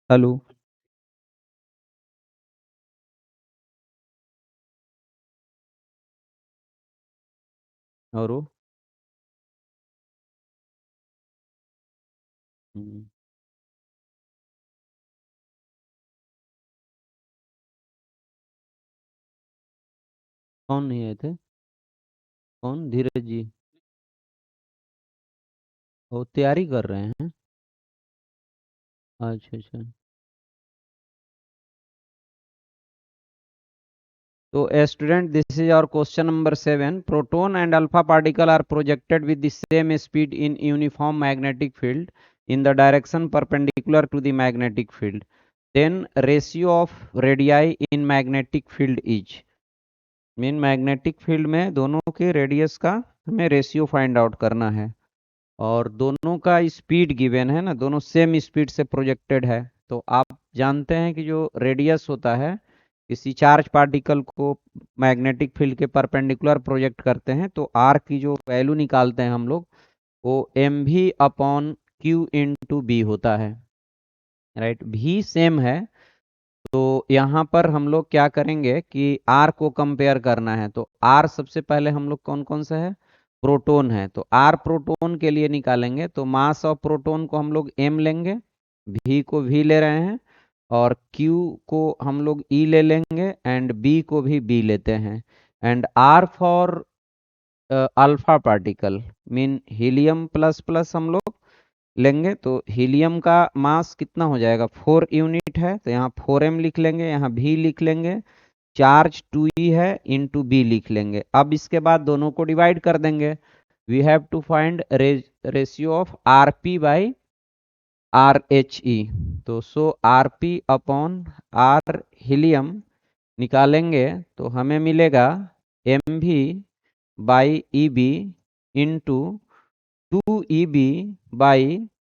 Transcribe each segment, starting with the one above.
Hello. और वो हम्म, कौन नहीं आए थे? कौन? धीरज जी? वो तैयारी कर रहे हैं। अच्छा अच्छा। तो student, this is our question number 7। Proton and alpha particle are projected with the same speed in uniform magnetic field in the direction perpendicular to the magnetic field. Then ratio of radii in magnetic field is. Mean magnetic field में दोनों के radius का हमें ratio find out करना है। और दोनों का स्पीड गिवन है ना, दोनों सेम स्पीड से प्रोजेक्टेड है। तो आप जानते हैं कि जो रेडियस होता है किसी चार्ज पार्टिकल को मैग्नेटिक फील्ड के परपेंडिकुलर प्रोजेक्ट करते हैं तो आर की जो वैल्यू निकालते हैं हम लोग, वो एम भी अपॉन क्यू इंटू बी होता है। राइट, भी सेम है। तो यहाँ पर हम लोग क्या करेंगे कि आर को कंपेयर करना है। तो आर सबसे पहले हम लोग कौन कौन सा है, प्रोटॉन है, तो आर प्रोटॉन के लिए निकालेंगे। तो मास ऑफ प्रोटॉन को हम लोग एम लेंगे, भी को भी ले रहे हैं, और क्यू को हम लोग ई ले लेंगे, एंड बी को भी बी लेते हैं। And R for alpha particle mean helium plus plus हम लोग लेंगे। तो हीलियम का मास कितना हो जाएगा, 4 यूनिट है, तो यहाँ 4m लिख लेंगे, यहाँ भी लिख लेंगे। चार्ज 2e है, इंटू बी लिख लेंगे। अब इसके बाद दोनों को डिवाइड कर देंगे। We have to find ratio of R P by R H E. तो so R P upon R helium निकालेंगे तो हमें मिलेगा M B by E B into 2 EB by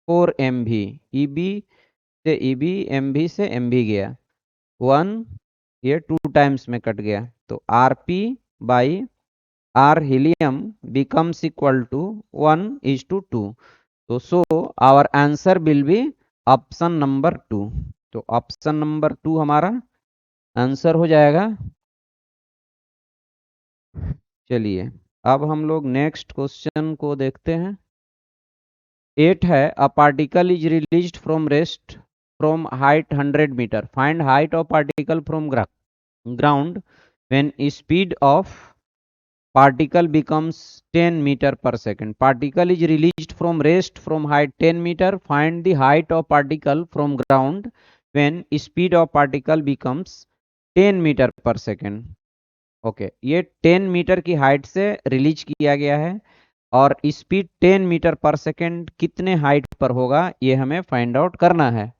4 MV। E B से ई बी, एम बी से M B गया 1, ये 2 times में कट गया। तो R P by R helium becomes equal to 1:2। तो so our answer will be option number 2। तो option number 2 हमारा आंसर हो जाएगा। चलिए, अब हम लोग नेक्स्ट क्वेश्चन को देखते हैं। 8 है, a particle is released from rest from height 100 metre. Find height of particle from ground when speed of particle becomes 10 meter per second. Particle is released from rest from height 10 meter. Find the height of particle from ground when speed of particle becomes 10 metre पर second. Okay, ये 10 metre की height से release किया गया है, और speed 10 metre पर second कितने हाइट पर होगा ये हमें फाइंड आउट करना है।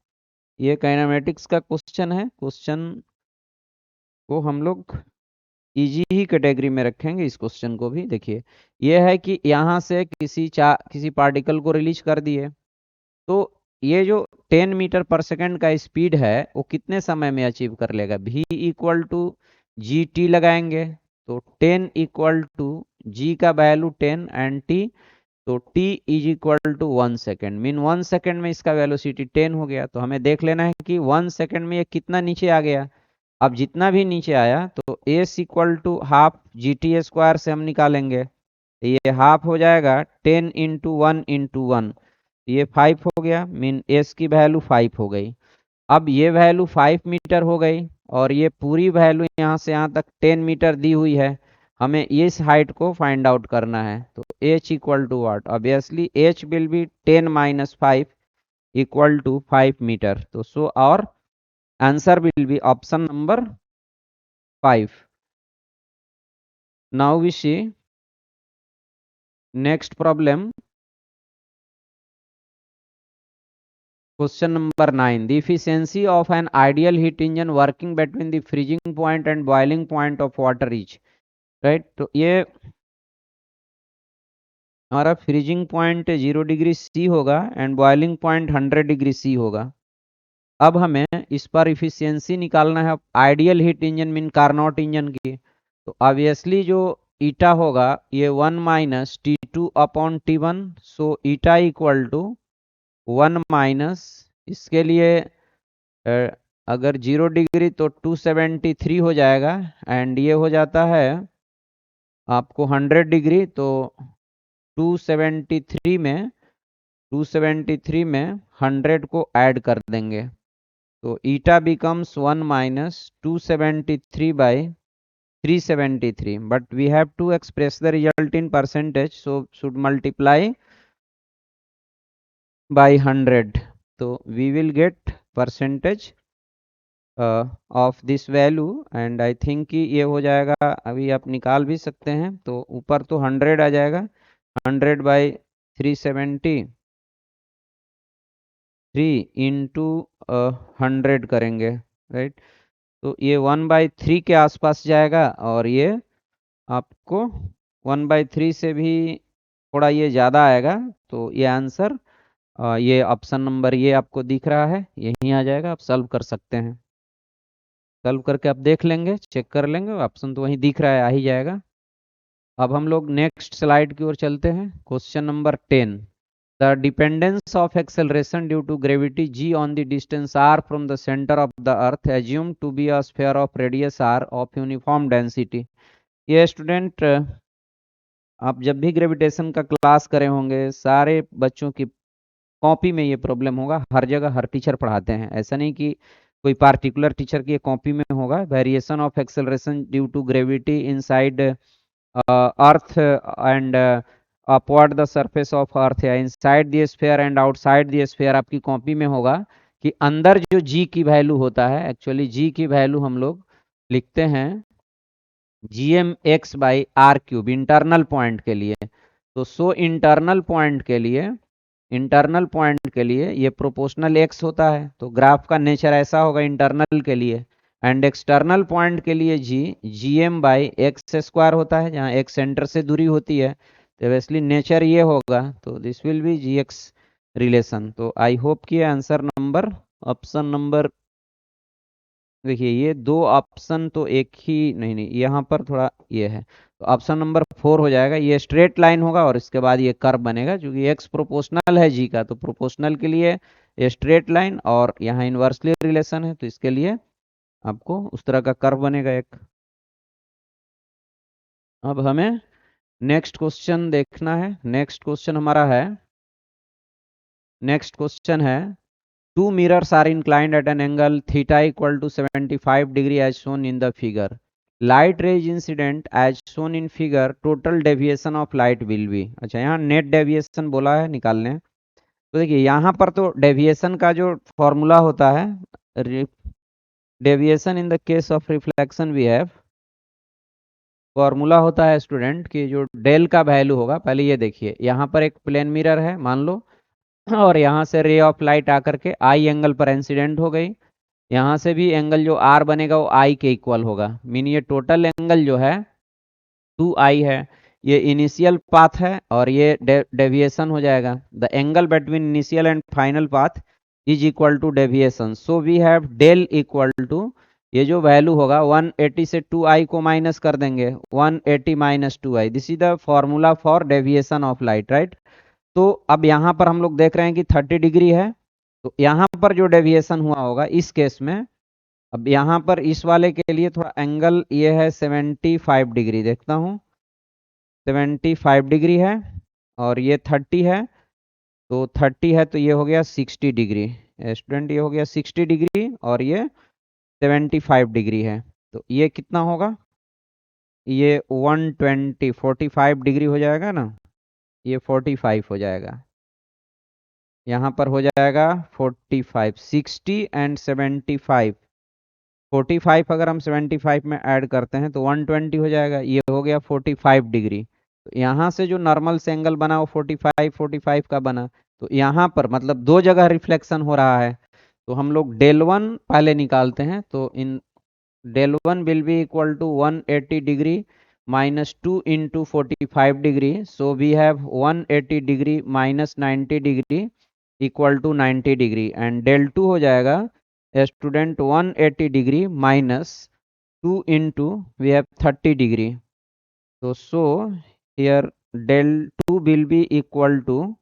ये काइनेमेटिक्स का क्वेश्चन है। क्वेश्चन को हम लोग इजी ही कैटेगरी में रखेंगे। इस क्वेश्चन को भी देखिए, यह है कि यहाँ से किसी पार्टिकल को रिलीज कर दिए, तो ये जो 10 मीटर पर सेकंड का स्पीड है वो कितने समय में अचीव कर लेगा। v equal to G T लगाएंगे, तो 10 इक्वल टू जी का वैल्यू 10 एंड टी, तो t is equal to 1 second. Mean 1 second में इसका वेलोसिटी 10 हो गया। तो हमें देख लेना है कि 1 सेकेंड में ये कितना नीचे आ गया। अब जितना भी नीचे आया तो S equal to half G T square से हम निकालेंगे। ये हाफ हो जाएगा 10 इंटू 1 इंटू 1, ये 5 हो गया। मीन एस की वैल्यू 5 हो गई। अब ये वैल्यू 5 मीटर हो गई, और ये पूरी वैल्यू यहाँ से यहाँ तक 10 मीटर दी हुई है। हमें इस हाइट को फाइंड आउट करना है। तो h equal to what, obviously h will be 10 - 5 equal to 5 metre. तो so our answer will be option number 5। Now we see next problem. Question number 9. The efficiency of an ideal heat engine working between the freezing point and boiling point of water is। Right, तो ये हमारा freezing point 0 degree C होगा and boiling point 100 degree C होगा। अब हमें इस पर efficiency निकालना है ideal heat engine mean Carnot engine की। तो ऑब्वियसली जो ईटा होगा ये 1 - T2/T1। So eta equal to 1 - इसके लिए अगर 0 डिग्री तो 273 हो जाएगा, एंड ये हो जाता है आपको 100 डिग्री, तो 273 में 100 को ऐड कर देंगे, तो ईटा becomes 1 minus 273/373, but we have to express the result in percentage, so should multiply by 100, so we will get percentage of this value, and I think कि ये हो जाएगा, अभी आप निकाल भी सकते हैं, तो ऊपर तो 100 आ जाएगा, 100/373 इंटू 100 करेंगे, राइट, तो ये 1/3 के आसपास जाएगा, और ये आपको 1/3 से भी थोड़ा ये ज़्यादा आएगा, तो ये आंसर ये ऑप्शन नंबर ये आपको दिख रहा है, यहीं आ जाएगा, आप सॉल्व कर सकते हैं, सॉल्व करके आप देख लेंगे, चेक कर लेंगे, ऑप्शन तो वहीं दिख रहा है, आ ही जाएगा। अब हम लोग नेक्स्ट स्लाइड की ओर चलते हैं, question number 10। The dependence of acceleration due to gravity g on the distance r from the centre of the earth assume to be a sphere of radius r of uniform density. ये student आप जब भी gravitation का class करे होंगे, सारे बच्चों की कॉपी में ये प्रॉब्लम होगा, हर जगह हर टीचर पढ़ाते हैं, ऐसा नहीं कि कोई पार्टिकुलर टीचर की कॉपी में होगा। Variation of acceleration due to gravity inside earth and upward the surface of earth, या inside the sphere and outside the sphere, आपकी कॉपी में होगा कि अंदर जो जी की वैल्यू होता है, एक्चुअली जी की वैल्यू हम लोग लिखते हैं gmx/r³ इंटरनल पॉइंट के लिए। तो सो इंटरनल पॉइंट के लिए ये प्रोपोर्शनल x होता है, तो ग्राफ का नेचर ऐसा होगा इंटरनल के लिए, एंड एक्सटर्नल पॉइंट के लिए gm/x² होता है, जहाँ x सेंटर से दूरी होती है, तो वैसली नेचर ये होगा, तो this will be gx relation. तो आई होप कि आंसर नंबर ऑप्शन नंबर, देखिए ये दो ऑप्शन तो एक ही, नहीं नहीं यहाँ पर थोड़ा ये है, तो ऑप्शन नंबर 4 हो जाएगा, ये स्ट्रेट लाइन होगा और इसके बाद ये कर्व बनेगा, क्योंकि एक्स प्रोपोर्शनल है जी का, तो प्रोपोर्शनल के लिए ये स्ट्रेट लाइन, और यहाँ इन्वर्सली रिलेशन है, तो इसके लिए आपको उस तरह का कर्व बनेगा एक। अब हमें नेक्स्ट क्वेश्चन देखना है, नेक्स्ट क्वेश्चन है two mirrors are inclined at an angle theta equal to 75 degree as shown in the figure. Light rays incident as shown in figure, total deviation of light will be। अच्छा, यहाँ net deviation बोला है निकालने, तो देखिए यहाँ पर तो डेविएशन का जो फॉर्मूला होता है, deviation in the case of reflection we have, formula होता है स्टूडेंट कि जो डेल का वैल्यू होगा, पहले ये देखिए यहाँ पर एक प्लेन मिरर है मान लो, और यहाँ से रे ऑफ लाइट आकर के आई एंगल पर इंसिडेंट हो गई, यहाँ से भी एंगल जो आर बनेगा वो आई के इक्वल होगा, मीन ये टोटल एंगल जो है 2i है, ये इनिशियल पाथ है, और ये डेविएशन हो जाएगा, the angle between initial and final path is equal to deviation, so we have del equal to, ये जो वैल्यू होगा 180 से 2i को माइनस कर देंगे, 180 minus 2i, this is the formula for deviation of light, right. तो अब यहाँ पर हम लोग देख रहे हैं कि 30 डिग्री है, तो यहाँ पर जो डेविएशन हुआ होगा इस केस में, अब यहाँ पर इस वाले के लिए थोड़ा एंगल ये है 75 डिग्री, देखता हूँ 75 डिग्री है, और ये 30 है, तो 30 है तो ये हो गया 60 डिग्री, स्टूडेंट ये हो गया 60 डिग्री, और ये 75 डिग्री है, तो ये कितना होगा, ये 45 डिग्री हो जाएगा ना, ये 45 हो जाएगा, यहाँ पर हो जाएगा 45, 60 एंड 75, 45 अगर हम 75 में ऐड करते हैं तो 120 हो जाएगा, ये हो गया 45 डिग्री, तो यहाँ से जो नॉर्मल से एंगल बना वो 45 का बना, तो यहाँ पर मतलब दो जगह रिफ्लेक्शन हो रहा है, तो हम लोग डेल वन पहले निकालते हैं, तो in del one will be equal to 180 degree minus 2 into 45 degree, so we have 180 degree minus 90 degree equal to 90 degree, and del two हो जाएगा student 180 degree minus 2 into we have 30 degree, तो so here del two will be equal to,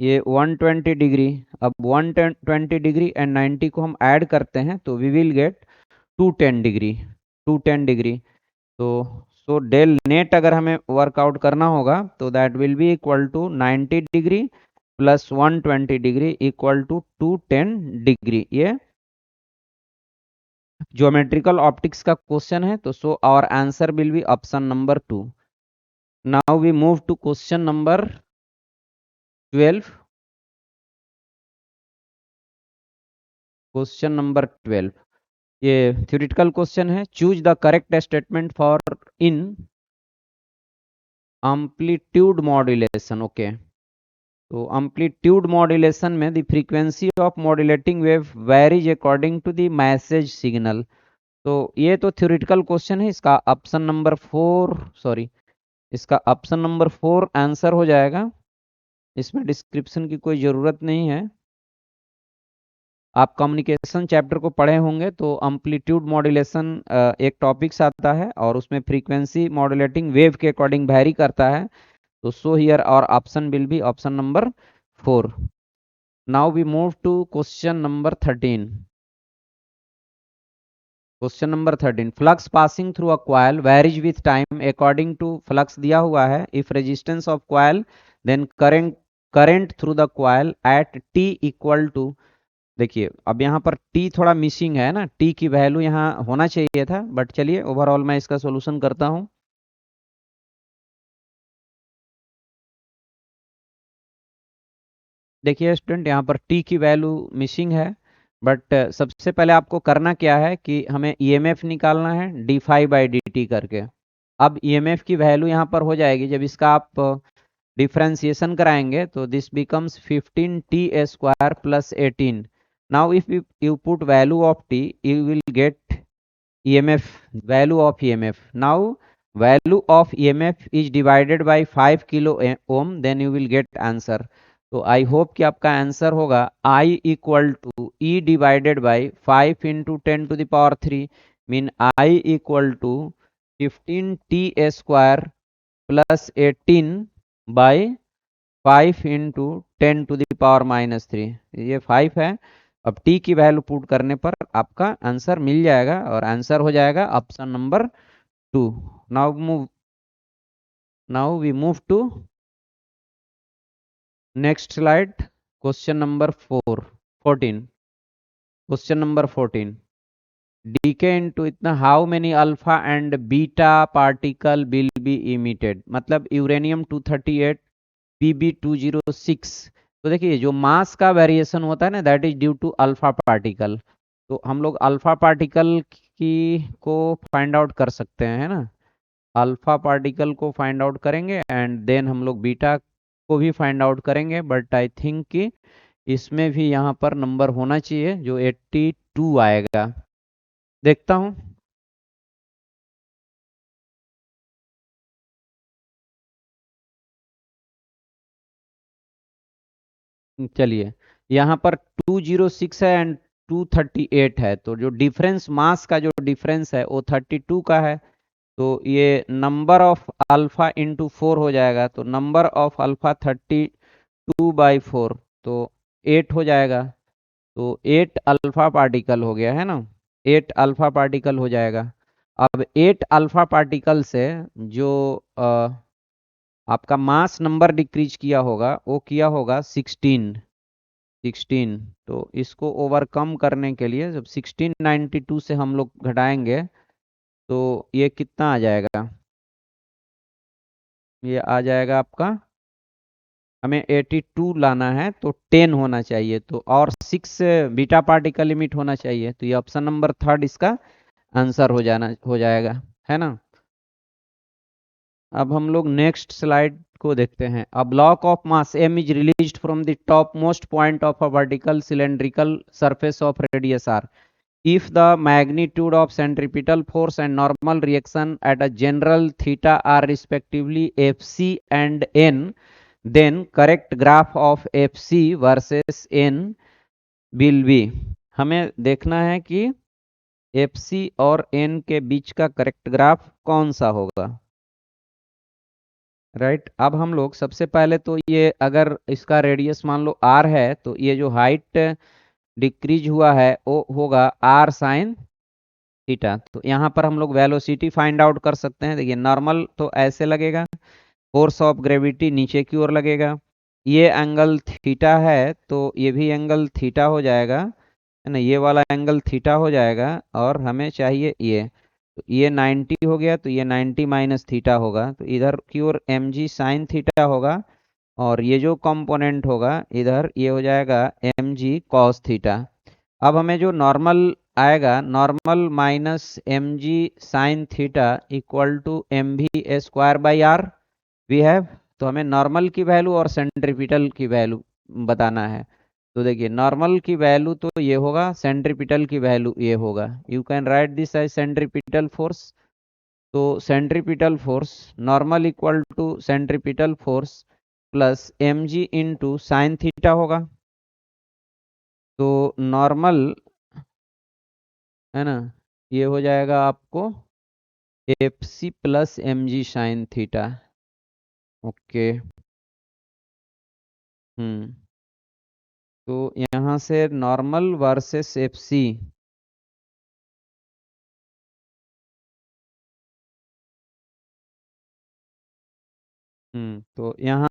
ये 120 degree. अब 120 degree and 90 को हम add करते हैं तो we will get 210 degree. 210 degree. तो सो डेल नेट अगर हमें वर्कआउट करना होगा तो that will be equal to 90 degree plus 120 degree equal to 210 degree. ये ज्योमेट्रिकल ऑप्टिक्स का क्वेश्चन है, तो so our answer will be option number 2। Now we move to question number 12। Question number 12 ये थ्योरेटिकल क्वेश्चन है। Choose the correct statement for in amplitude modulation. Okay, तो amplitude modulation में the frequency of modulating wave varies according to the message signal. तो ये तो theoretical question है, इसका option number 4 sorry इसका ऑप्शन नंबर 4 आंसर हो जाएगा। इसमें डिस्क्रिप्शन की कोई ज़रूरत नहीं है। आप कम्युनिकेशन चैप्टर को पढ़े होंगे तो एम्पलीट्यूड मॉड्यूलेशन एक टॉपिक्स आता है और उसमें फ्रीक्वेंसी मॉड्यूलेटिंग वेव के अकॉर्डिंग वैरी करता है। तो so here our option will be option number 4। Now we move to question number 13। Question number 13, flux passing through a coil varies with time according to flux दिया हुआ है। If resistance of coil then current through the coil at T equal to. देखिए अब यहाँ पर t थोड़ा missing है ना, t की वैल्यू यहाँ होना चाहिए था, बट चलिए ओवरऑल मैं इसका सॉल्यूशन करता हूँ। देखिए स्टूडेंट यहाँ पर t की वैल्यू मिसिंग है, बट सबसे पहले आपको करना क्या है कि हमें ईएमएफ निकालना है D phi by D T करके। अब ईएमएफ की वैल्यू यहाँ पर हो जाएगी जब इसका आप डिफ्रेंसिएशन कराएंगे तो this becomes 15t² plus 18। Now if you put value of t you will get EMF, value of EMF. Now value of EMF is divided by 5 kilo ohm, then you will get answer. तो I hope कि आपका answer होगा I equal to E divided by 5 into 10⁻³ mean I equal to 15t² plus 18 by 5 into 10⁻³ ये 5 है। अब t की value put करने पर आपका आंसर मिल जाएगा और आंसर हो जाएगा option number 2। Now we move to next slide. Question number 14। Question number 14, decay into इतना how many alpha and beta particle will be emitted. मतलब यूरेनियम 238 Pb206। तो देखिए जो मास का वेरिएशन होता है ना that is due to alpha particle. तो हम लोग अल्फा पार्टिकल की को फाइंड आउट कर सकते हैं, है ना। अल्फा पार्टिकल को फाइंड आउट करेंगे एंड देन हम लोग बीटा को भी फाइंड आउट करेंगे, बट आई थिंक कि इसमें भी यहाँ पर नंबर होना चाहिए जो 82 आएगा। देखता हूँ। चलिए यहाँ पर 206 है एंड 238 है, तो जो डिफरेंस मास का जो डिफरेंस है वो 32 का है। तो ये नंबर ऑफ अल्फा इंटू 4 हो जाएगा, तो नंबर ऑफ अल्फा 32/4 तो 8 हो जाएगा। तो 8 अल्फा पार्टिकल हो गया है ना, 8 अल्फा पार्टिकल हो जाएगा। अब 8 अल्फा पार्टिकल से जो आपका मास नंबर डिक्रीज किया होगा वो किया होगा 16। तो इसको ओवरकम करने के लिए जब 1692 से हम लोग घटाएंगे तो ये कितना आ जाएगा, ये आ जाएगा आपका, हमें 82 लाना है तो 10 होना चाहिए, तो और 6 बीटा पार्टिकल लिमिट होना चाहिए। तो ये ऑप्शन नंबर 3 इसका आंसर हो जाएगा, है ना। अब हम लोग नेक्स्ट स्लाइड को देखते हैं। A block of mass m is released from the top most point of a vertical cylindrical surface of radius r if the magnitude of centripetal force and normal reaction at a general theta are respectively fc and n, then correct graph of fc versus n will be। हमें देखना है कि fc और n के बीच का correct graph कौन सा होगा। राइट। अब हम लोग सबसे पहले तो ये अगर इसका रेडियस मान लो r है तो ये जो हाइट डिक्रीज हुआ है वो होगा r साइन थीटा। तो यहाँ पर हम लोग वेलोसिटी फाइंड आउट कर सकते हैं। देखिए नॉर्मल तो ऐसे लगेगा, फोर्स ऑफ ग्रेविटी नीचे की ओर लगेगा, ये एंगल थीटा है तो ये भी एंगल थीटा हो जाएगा, है ना, ये वाला एंगल थीटा हो जाएगा और हमें चाहिए ये, तो ये 90 हो गया, तो ये 90 माइनस थीटा होगा, तो इधर की ओर एम जी साइन थीटा होगा और ये जो कंपोनेंट होगा इधर ये हो जाएगा एम जी कॉस थीटा। अब हमें जो नॉर्मल आएगा, normal minus M G sine theta equal to M V square by R we have. तो हमें नॉर्मल की वैल्यू और सेंट्रीपिटल की वैल्यू बताना है। तो देखिए नॉर्मल की वैल्यू तो ये होगा, सेंट्रीपिटल की वैल्यू ये होगा। You can write this as centripetal force. तो centripetal force normal equal to centripetal force plus M G into sine theta होगा। तो नॉर्मल, है ना, ये हो जाएगा आपको F C plus M G sine theta. Okay. Hmm. तो यहाँ से नॉर्मल वर्सेस एफ सी। तो यहाँ